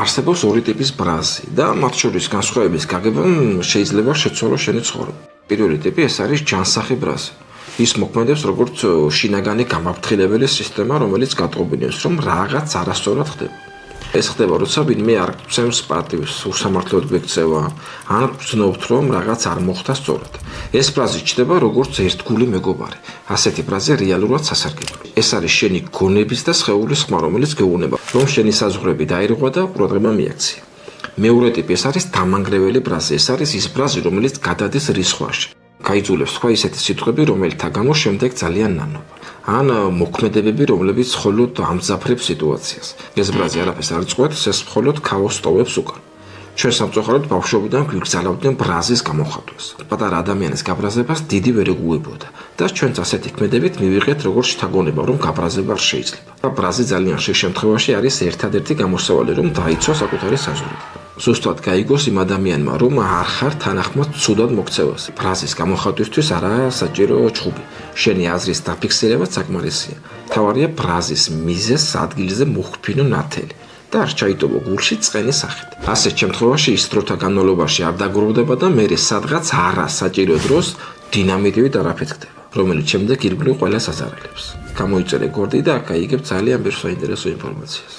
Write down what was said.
არსებობს ორი ტიპის ბრაზი და მათ შორის განსხვავების გაგებამ შეიძლება შეცვალოს შენი ცხოვრება. პირველი ტიპი ეს არის ჯანსაღი ბრაზი. ის მოქმედებს როგორც შინაგანი გამაფრთხილებელი სისტემა, რომელიც გატყობინებს, რომ რაღაც არასწორად ხდება. ეს ხდება, როცა ვინმე არ გცემს პატივს, უსამართლოდ გვექცევა, ან გრძნობთ, რომ რაღაც არ მოხდა სწორად. ეს ბრაზი ჩნდება როგორც ერთგული მეგობარი. ასეთი ბრაზი რეალურად სასარგებლოა. ეს არის შენი გონების და სხეულის ხმა, რომელიც გეუბნება, რომ შენი საზღვრები დაირღვა და ყურადღება მიაქცია. მეორე ტიპი ეს არის დამანგრეველი ბრაზი. ეს არის ის ბრაზი, რომელიც გადადის რისხვაში. გაიძულებს თქვა ისეთი სიტყვები, რომელთა გამო შემდეგ ძალიან ნანობა. ან მოქმედებები, რომლებიც მხოლოდ ამძაფრებს სიტუაციას. ეს ბრაზი არაფერს არ წყვეტს, ეს მხოლოდ ქაოსს ტოვებს უკან. ჩვენ სამწუხაროდ ბავშვობიდან გვიგზავნებდნენ ბრაზის გამოხატვას. პატარა ადამიანის გაბრაზებას დიდი ვერ ეგუებოდა და ჩვენც ასეთი ქმედებით მივიღეთ როგორც შთაგონება, რომ გაბრაზება არ შეიძლება. ბრაზი ძალიან ხშირ შემთხვევაში არის ერთადერთი გამოსავალი, რომ დაიცვა საკუთარი საზღვრები. ზუსტად გაიგოს იმ ადამიანმა, რომ არ ხარ თანახმად ცუდად მოქცევაზე. ბრაზის გამოხატვისთვის არაა საჭირო ჩხუბი. შენი აზრის დაფიქსირებაც საკმარისია. თავარია ბრაზის მიზეზს ადგილზე მოხფინო ნათელი და არ ჩაიტოვო გულში წყენის სახით. ასეთ შემთხვევაში ის დროთა განმავლობაში არ დაგროვდება და მერე სადღაც არასაჭირო დროს დინამიტივით არაფერი ხდება, რომელიც შემდეგ ირგვლივ ყველას აზარალებს. გამოიწერე გორდი და აქ აიგებ ძალიან ბევრ საინტერესო ინფორმაციას.